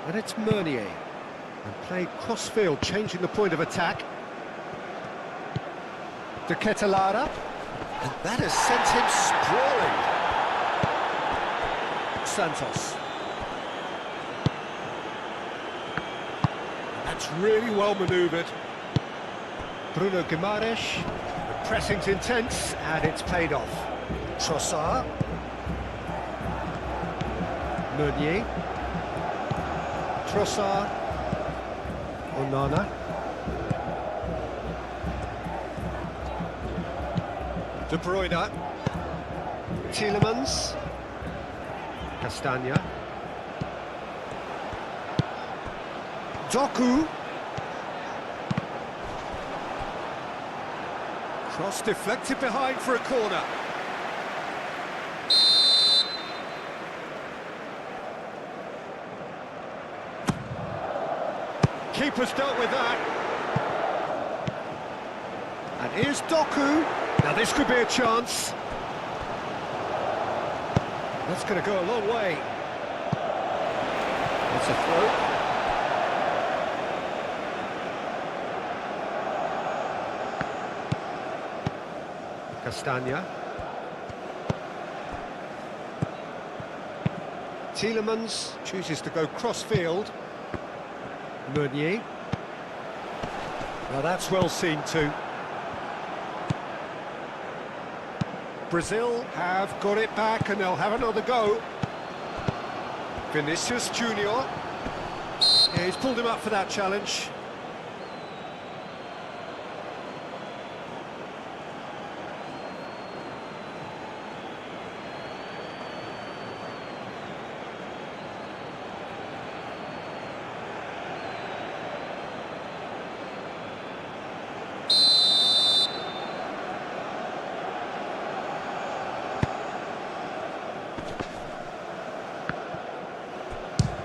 And it's Meunier. And played cross-field, changing the point of attack. De Ketelaere. And that has sent him sprawling. Santos. That's really well manoeuvred. Bruno Guimaraes. The pressing's intense, and it's paid off. Trossard. Meunier. Trossard. Onana. De Bruyne. Tielemans. Castagna. Doku. Cross deflected behind for a corner. Keeper's dealt with that. And here's Doku. Now this could be a chance. That's going to go a long way. It's a throw. Castagna. Tielemans chooses to go cross-field. Meunier. Now that's well seen too. Brazil have got it back and they'll have another go. Vinicius Junior. Yeah, he's pulled him up for that challenge.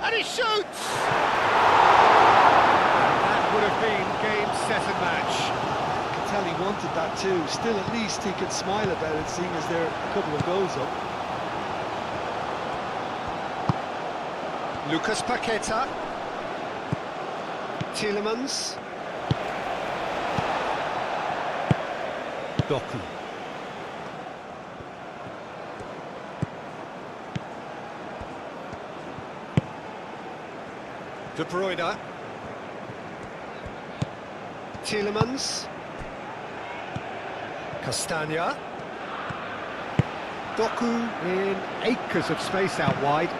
And he shoots! That would have been game, set and match. I can tell he wanted that too. Still, at least he could smile about it, seeing as they're a couple of goals up. Lucas Paqueta. Tielemans. De Bruyne. Tielemans. Castagna. Doku in acres of space out wide.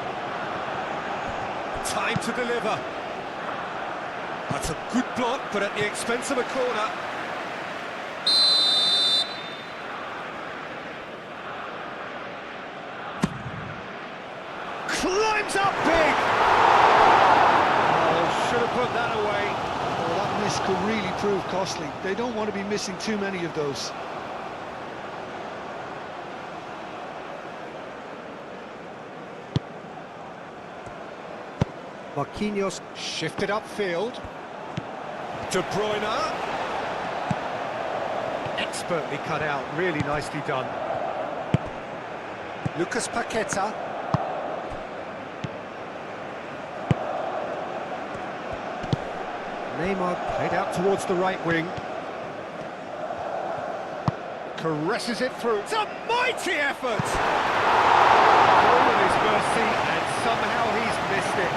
Time to deliver. That's a good block, but at the expense of a corner. Climbs up big! Oh, should have put that away. Well, that miss could really prove costly. They don't want to be missing too many of those. Marquinhos shifted upfield. De Bruyne. Expertly cut out, really nicely done. Lucas Paqueta. Neymar played out towards the right wing. Caresses it through. It's a mighty effort! All at his mercy, and somehow he's missed it.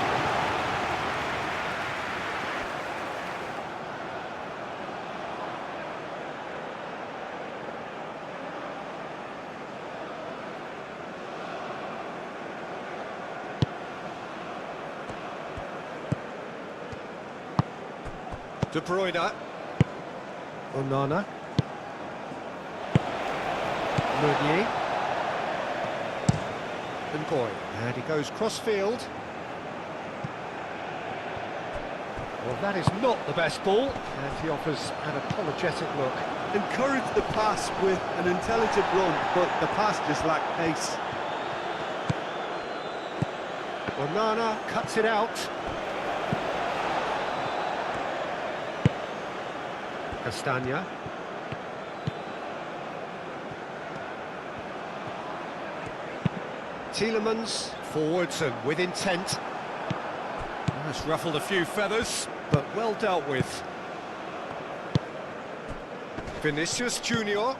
De Bruyne. Onana. Meunier. And Goy. And he goes cross-field. Well, that is not the best ball, and he offers an apologetic look. Encourage the pass with an intelligent run, but the pass just lacked pace. Onana cuts it out. Castagna. Tielemans, forwards and with intent. That's ruffled a few feathers, but well dealt with. Vinicius Junior.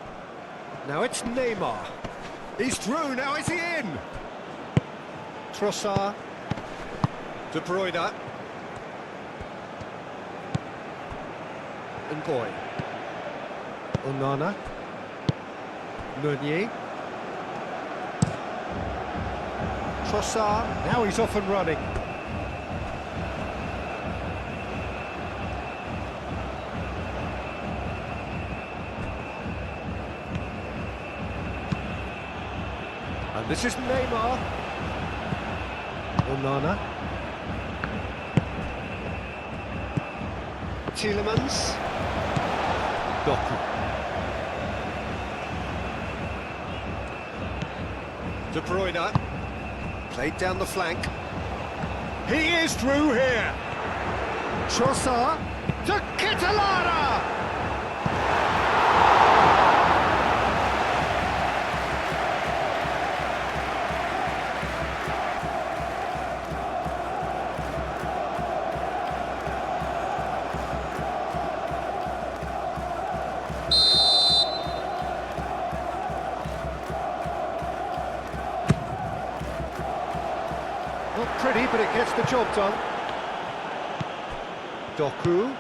Now it's Neymar. He's through, now is he in? Trossard. De Bruyne. And Goy. Onana. Meunier. Trossard. Now he's off and running. And this is Neymar. Onana. Tielemans. Doku. De Bruyne. Played down the flank. He is through here. Trossard. To Kitalara. Not pretty, but it gets the job done. Doku.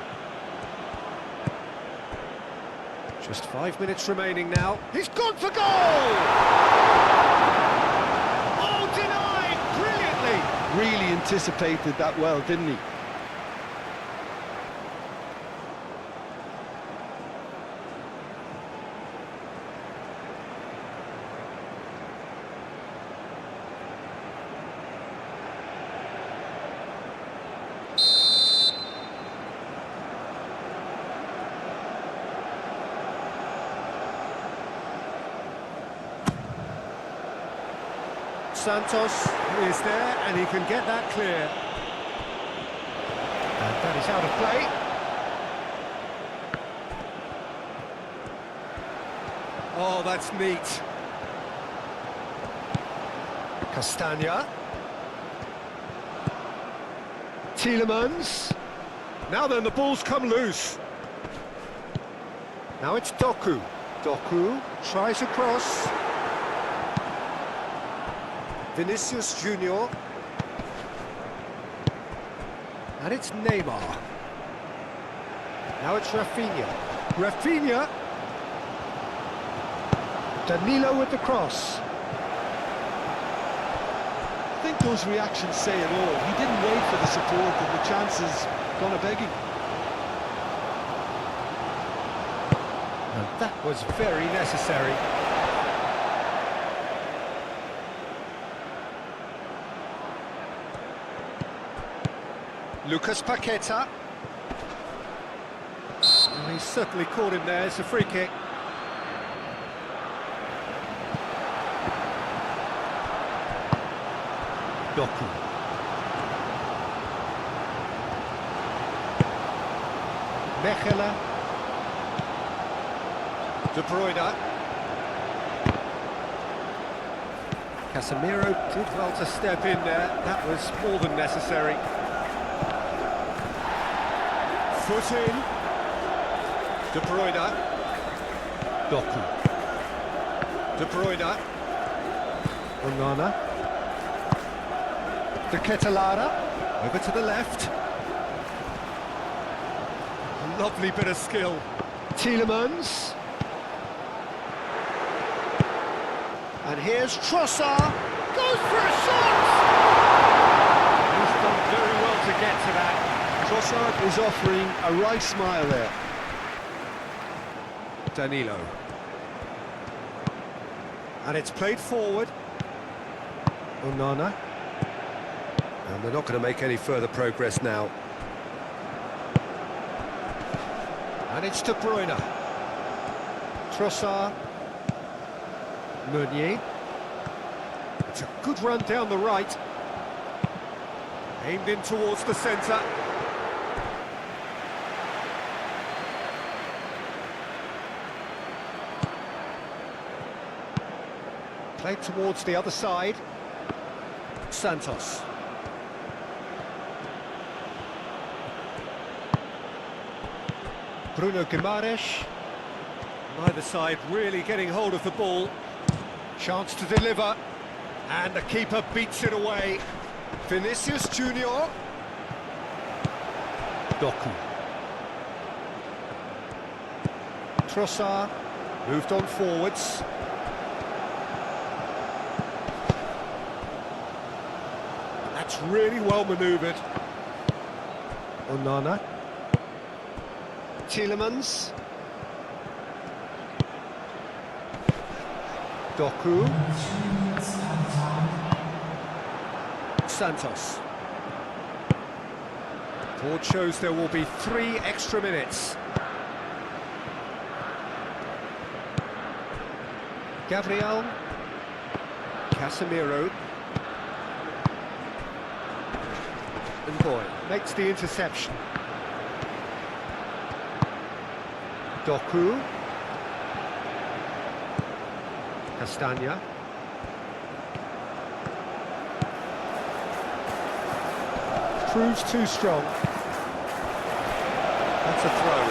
Just 5 minutes remaining now. He's gone for goal! Oh, denied! Brilliantly! Really anticipated that well, didn't he? Santos is there, and he can get that clear. And that is out of play. Oh, that's neat. Castagna. Tielemans. Now then, the ball's come loose. Now it's Doku. Doku tries a cross. Vinicius Junior. And it's Neymar. Now it's Rafinha. Rafinha! Danilo with the cross. I think those reactions say it all. He didn't wait for the support and the chances gone a-begging. And that was very necessary. Lucas Paqueta. And he certainly caught him there. It's a free kick. Doku. Mechelen. De Bruyne. Casemiro did well to step in there. That was more than necessary. Foot in. De Bruyne. Doku. De Bruyne. Onana. De Ketelara. Over to the left. A lovely bit of skill. Tielemans. And here's Trossard. Goes for a shot! He's done very well to get to that. Trossard is offering a right smile there. Danilo. And it's played forward. Onana. And they're not going to make any further progress now. And it's De Bruyne. Trossard. Meunier. It's a good run down the right. Aimed in towards the centre. Played towards the other side. Santos. Bruno Guimaraes. Neither side really getting hold of the ball. Chance to deliver. And the keeper beats it away. Vinicius Junior. Doku. Trossard. Moved on forwards. That's really well manoeuvred. Onana. Tielemans. Doku. Santos. Board shows there will be 3 extra minutes. Gabriel. Casemiro. And Boy makes the interception. Doku. Castagna. Proves too strong. That's a throw.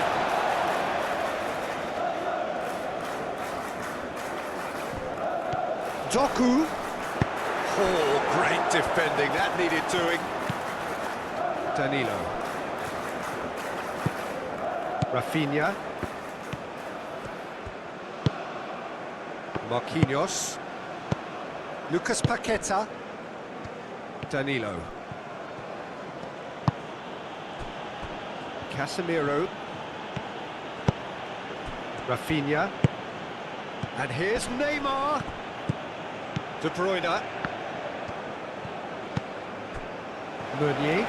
Doku. Oh, great defending. That needed doing. Danilo. Rafinha. Marquinhos. Lucas Paqueta. Danilo. Casemiro. Rafinha. And here's Neymar. De Bruyne. Meunier.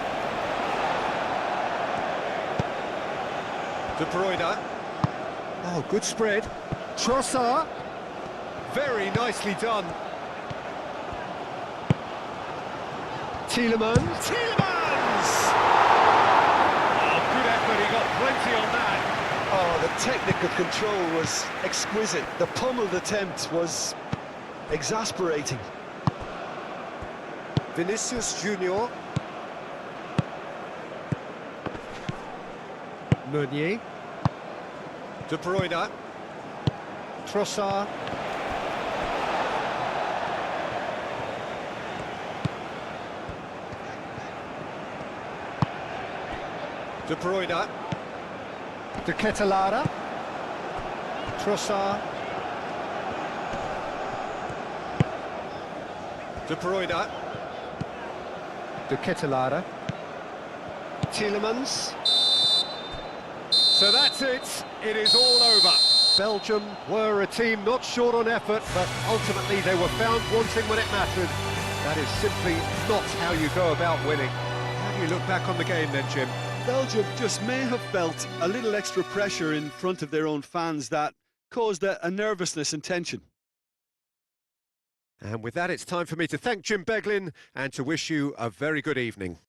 De Bruyne. Oh, good spread. Trossard. Very nicely done. Tielemans. Tielemans! Oh, good effort, he got plenty on that. Oh, the technical control was exquisite. The pummeled attempt was exasperating. Vinicius Junior. Meunier. De Bruyne. Trossard. De Bruyne. De Ketelara. Trossard. De Bruyne. De Ketelara. Tielemans. So that's it. It is all over. Belgium were a team not short on effort, but ultimately they were found wanting when it mattered. That is simply not how you go about winning. How do you look back on the game then, Jim? Belgium just may have felt a little extra pressure in front of their own fans that caused a nervousness and tension. And with that, it's time for me to thank Jim Beglin and to wish you a very good evening.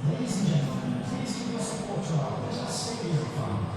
Ladies and gentlemen, please give your support to our Stadium Fund.